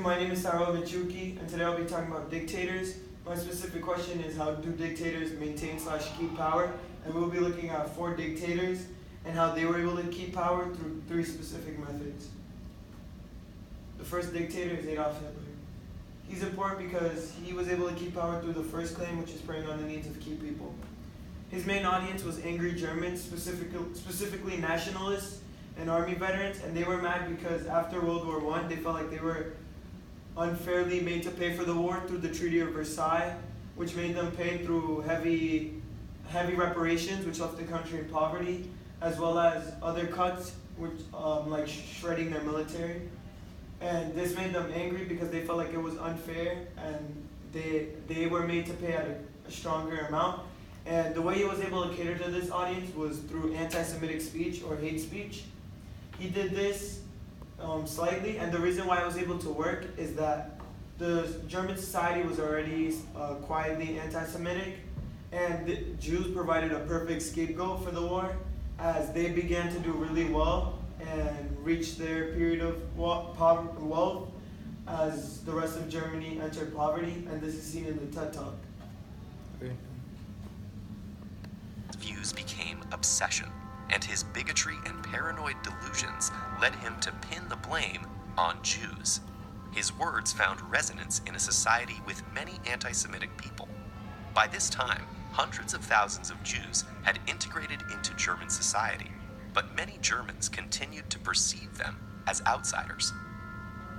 my name is Saro Vichuki, and today I'll be talking about dictators. My specific question is, how do dictators maintain/keep power? And we'll be looking at 4 dictators and how they were able to keep power through 3 specific methods. The first dictator is Adolf Hitler. He's important because he was able to keep power through the first claim, which is preying on the needs of key people. His main audience was angry Germans, specifically nationalists and army veterans, and they were mad because after World War I, they felt like they were unfairly made to pay for the war through the Treaty of Versailles, which made them pay through heavy reparations, which left the country in poverty, as well as other cuts, which like shredding their military. And this made them angry because they felt like it was unfair, and they were made to pay at a stronger amount. And the way he was able to cater to this audience was through anti-Semitic speech or hate speech. He did this slightly, and the reason why it was able to work is that the German society was already quietly anti-Semitic, and the Jews provided a perfect scapegoat for the war, as they began to do really well and reach their period of wealth as the rest of Germany entered poverty, and this is seen in the TED Talk. Views became obsession, and his bigotry and paranoid delusions led him to pin the blame on Jews. His words found resonance in a society with many anti-Semitic people. By this time, hundreds of thousands of Jews had integrated into German society, but many Germans continued to perceive them as outsiders.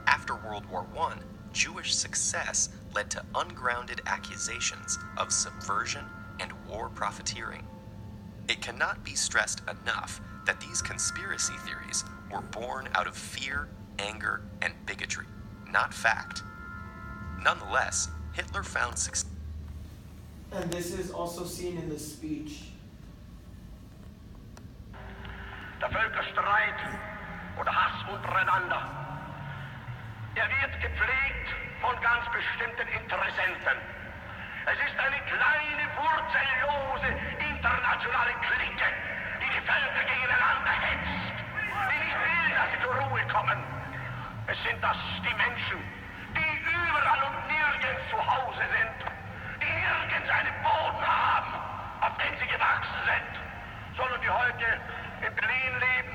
After World War I, Jewish success led to ungrounded accusations of subversion and war profiteering. It cannot be stressed enough that these conspiracy theories were born out of fear, anger, and bigotry, not fact. Nonetheless, Hitler found success. And this is also seen in the speech. Der Völkerstreit oder Hass untereinander, der wird gepflegt von ganz bestimmten Interessenten. Es ist eine kleine, wurzellose, internationale Clique, die die Völker gegeneinander hetzt, die nicht will, dass sie zur Ruhe kommen. Es sind das die Menschen, die überall und nirgends zu Hause sind, die nirgends einen Boden haben, auf den sie gewachsen sind, sondern die heute in Berlin leben,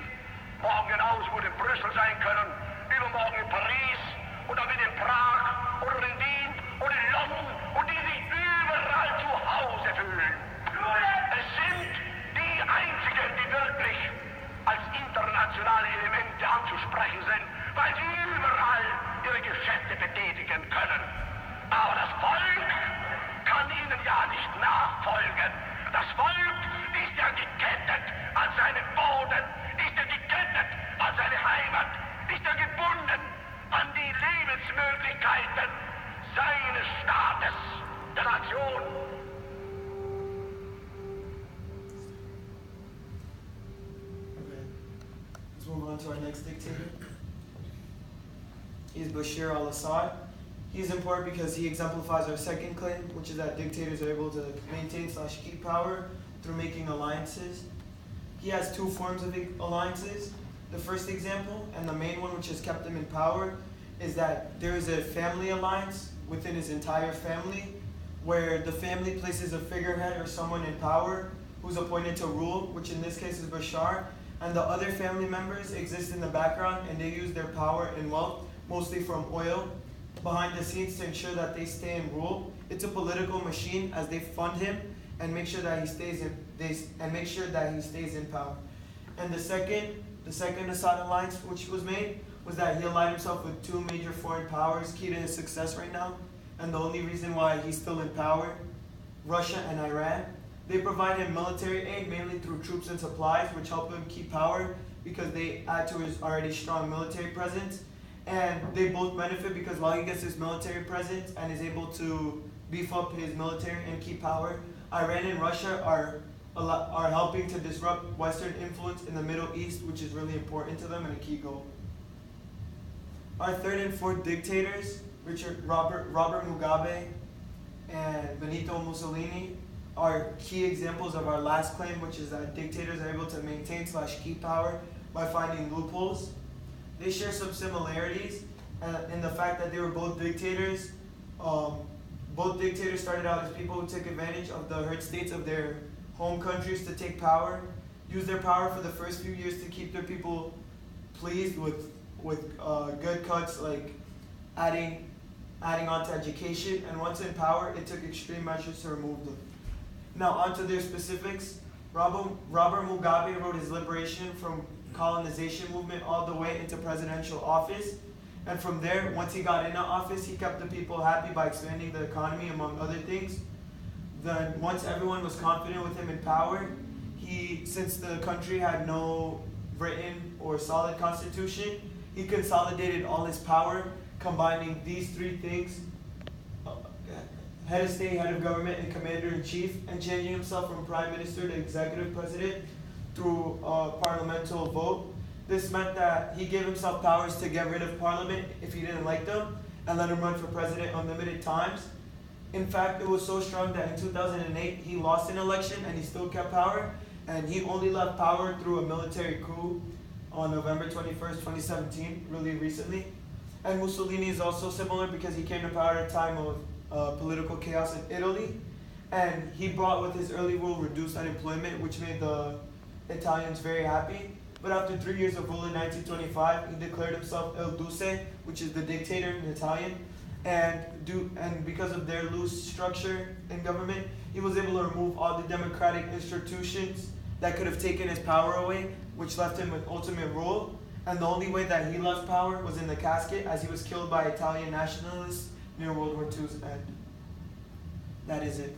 morgen genauso gut in Brüssel sein können, übermorgen in Paris und dann wieder in Prag oder in Wien oder in London und die sich überall zu Hause fühlen. Es sind die einzigen, die wirklich als internationale Elemente anzusprechen sind, weil sie überall ihre Geschäfte betätigen können. Aber das Volk kann ihnen ja nicht nachfolgen. Das Volk ist ja gekettet an seinen Boden, ist ja gekettet an seine Heimat, ist ja gebunden an die Lebensmöglichkeiten seines Staates, der Nation. Okay, let's move on to our next dictator. He's Bashar al-Assad. He's important because he exemplifies our second claim, which is that dictators are able to maintain/keep power through making alliances. He has 2 forms of alliances. The first example, and the main one which has kept him in power, is that there is a family alliance within his entire family, where the family places a figurehead or someone in power who's appointed to rule, which in this case is Bashar, and the other family members exist in the background, and they use their power and wealth, mostly from oil, behind the scenes to ensure that they stay in rule. It's a political machine, as they fund him and make sure that he stays in power. And the second Assad alliance which was made was that he allied himself with 2 major foreign powers, key to his success right now, and the only reason why he's still in power, Russia and Iran. They provide him military aid, mainly through troops and supplies, which help him keep power because they add to his already strong military presence. And they both benefit because while he gets his military presence and is able to beef up his military and keep power, Iran and Russia are helping to disrupt Western influence in the Middle East, which is really important to them and a key goal. Our third and fourth dictators, Robert Mugabe and Benito Mussolini, are key examples of our last claim, which is that dictators are able to maintain/keep power by finding loopholes. They share some similarities in the fact that they were both dictators. Both dictators started out as people who took advantage of the hurt states of their home countries to take power, use their power for the first few years to keep their people pleased with good cuts like adding on to education, and once in power, it took extreme measures to remove them. Now onto their specifics. Robert Mugabe rode his liberation from colonization movement all the way into presidential office. And from there, once he got into office, he kept the people happy by expanding the economy, among other things. Then once everyone was confident with him in power, since the country had no written or solid constitution, he consolidated all his power, combining these three things: head of state, head of government, and commander-in-chief, and changing himself from prime minister to executive president through a parliamentary vote. This meant that he gave himself powers to get rid of parliament if he didn't like them, and let him run for president unlimited times. In fact, it was so strong that in 2008, he lost an election and he still kept power, and he only left power through a military coup on November 21st, 2017, really recently. And Mussolini is also similar because he came to power at a time of political chaos in Italy, and he brought with his early rule reduced unemployment, which made the Italians very happy. But after 3 years of rule in 1925, he declared himself Il Duce, which is the dictator in Italian, and because of their loose structure in government, he was able to remove all the democratic institutions that could have taken his power away, which left him with ultimate rule. And the only way that he left power was in the casket, as he was killed by Italian nationalists near World War II's end. That is it.